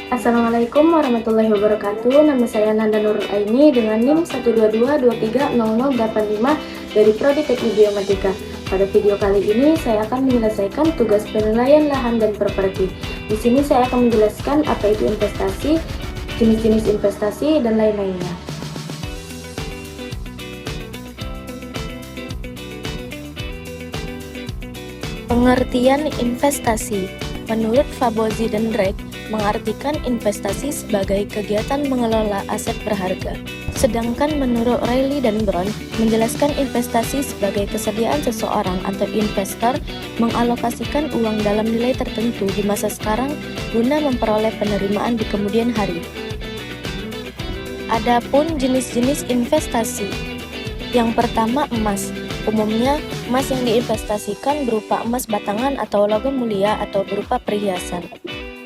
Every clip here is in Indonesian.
Assalamualaikum warahmatullahi wabarakatuh. Nama saya Nanda Nurul Aini dengan NIM 122230085 dari Prodi Teknik Biomatika. Pada video kali ini saya akan menyelesaikan tugas penilaian lahan dan properti. Di sini saya akan menjelaskan apa itu investasi, jenis-jenis investasi, dan lain-lainnya. Pengertian investasi menurut Fabozzi dan Drake mengartikan investasi sebagai kegiatan mengelola aset berharga. Sedangkan menurut Riley dan Brown menjelaskan investasi sebagai kesediaan seseorang atau investor mengalokasikan uang dalam nilai tertentu di masa sekarang guna memperoleh penerimaan di kemudian hari. Adapun jenis-jenis investasi. Yang pertama, emas. Umumnya, emas yang diinvestasikan berupa emas batangan atau logam mulia atau berupa perhiasan.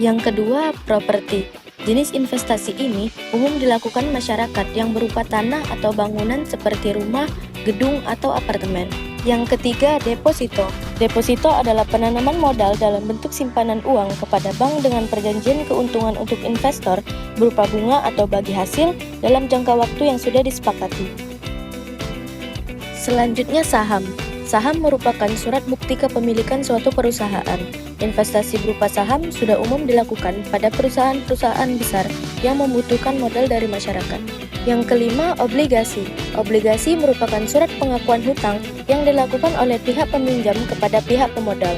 Yang kedua, properti. Jenis investasi ini umum dilakukan masyarakat yang berupa tanah atau bangunan seperti rumah, gedung, atau apartemen. Yang ketiga, deposito. Deposito adalah penanaman modal dalam bentuk simpanan uang kepada bank dengan perjanjian keuntungan untuk investor berupa bunga atau bagi hasil dalam jangka waktu yang sudah disepakati. Selanjutnya, saham. Saham merupakan surat bukti kepemilikan suatu perusahaan. Investasi berupa saham sudah umum dilakukan pada perusahaan-perusahaan besar yang membutuhkan modal dari masyarakat. Yang kelima, obligasi. Obligasi merupakan surat pengakuan hutang yang dilakukan oleh pihak peminjam kepada pihak pemodal.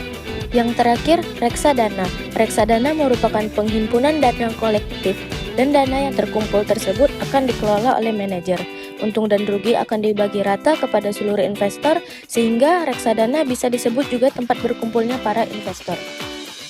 Yang terakhir, reksadana. Reksadana merupakan penghimpunan dana kolektif dan dana yang terkumpul tersebut akan dikelola oleh manajer. Untung dan rugi akan dibagi rata kepada seluruh investor sehingga reksadana bisa disebut juga tempat berkumpulnya para investor.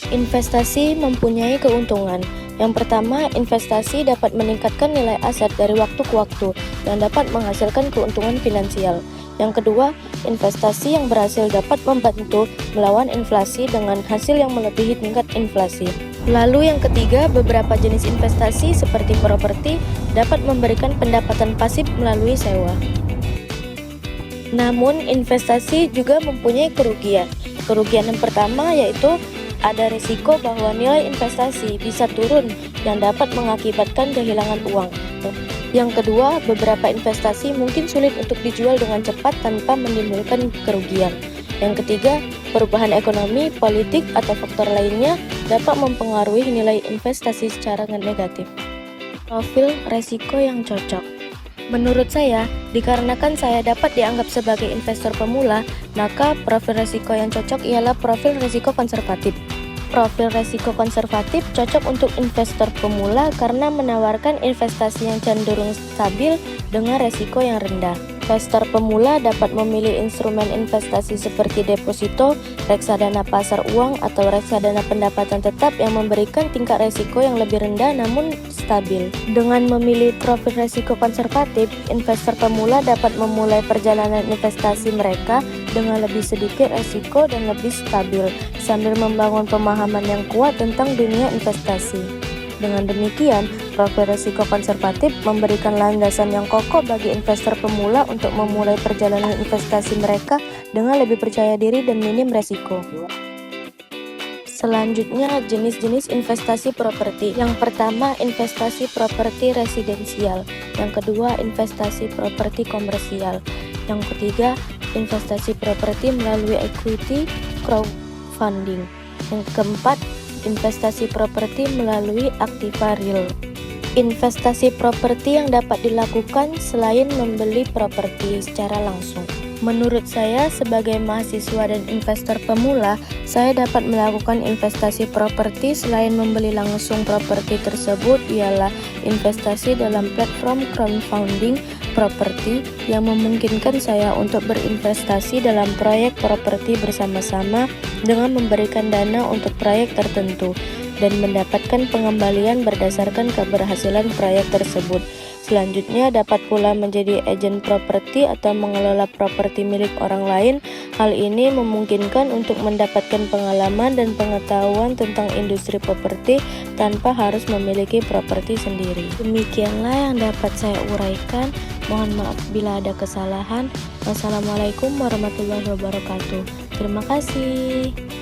Investasi mempunyai keuntungan. Yang pertama, investasi dapat meningkatkan nilai aset dari waktu ke waktu dan dapat menghasilkan keuntungan finansial. Yang kedua, investasi yang berhasil dapat membantu melawan inflasi dengan hasil yang melebihi tingkat inflasi. Lalu yang ketiga, beberapa jenis investasi seperti properti dapat memberikan pendapatan pasif melalui sewa. Namun, investasi juga mempunyai kerugian. Kerugian yang pertama yaitu ada risiko bahwa nilai investasi bisa turun yang dapat mengakibatkan kehilangan uang. Yang kedua, beberapa investasi mungkin sulit untuk dijual dengan cepat tanpa menimbulkan kerugian. Yang ketiga, perubahan ekonomi, politik, atau faktor lainnya dapat mempengaruhi nilai investasi secara negatif. Profil resiko yang cocok. Menurut saya, dikarenakan saya dapat dianggap sebagai investor pemula, maka profil resiko yang cocok ialah profil resiko konservatif. Profil resiko konservatif cocok untuk investor pemula karena menawarkan investasi yang cenderung stabil dengan resiko yang rendah. Investor pemula dapat memilih instrumen investasi seperti deposito, reksadana pasar uang, atau reksadana pendapatan tetap yang memberikan tingkat resiko yang lebih rendah namun stabil. Dengan memilih profil resiko konservatif, investor pemula dapat memulai perjalanan investasi mereka dengan lebih sedikit resiko dan lebih stabil, sambil membangun pemahaman yang kuat tentang dunia investasi. Dengan demikian, profil risiko konservatif memberikan landasan yang kokoh bagi investor pemula untuk memulai perjalanan investasi mereka dengan lebih percaya diri dan minim resiko. Selanjutnya, jenis-jenis investasi properti. Yang pertama, investasi properti residensial. Yang kedua, investasi properti komersial. Yang ketiga, investasi properti melalui equity crowdfunding. Yang keempat, investasi properti melalui aktiva real. Investasi properti yang dapat dilakukan selain membeli properti secara langsung. Menurut saya, sebagai mahasiswa dan investor pemula, saya dapat melakukan investasi properti selain membeli langsung properti tersebut ialah investasi dalam platform crowdfunding properti yang memungkinkan saya untuk berinvestasi dalam proyek properti bersama-sama dengan memberikan dana untuk proyek tertentu dan mendapatkan pengembalian berdasarkan keberhasilan proyek tersebut. Selanjutnya, dapat pula menjadi agen properti atau mengelola properti milik orang lain. Hal ini memungkinkan untuk mendapatkan pengalaman dan pengetahuan tentang industri properti tanpa harus memiliki properti sendiri. Demikianlah yang dapat saya uraikan. Mohon maaf bila ada kesalahan. Wassalamualaikum warahmatullahi wabarakatuh. Terima kasih.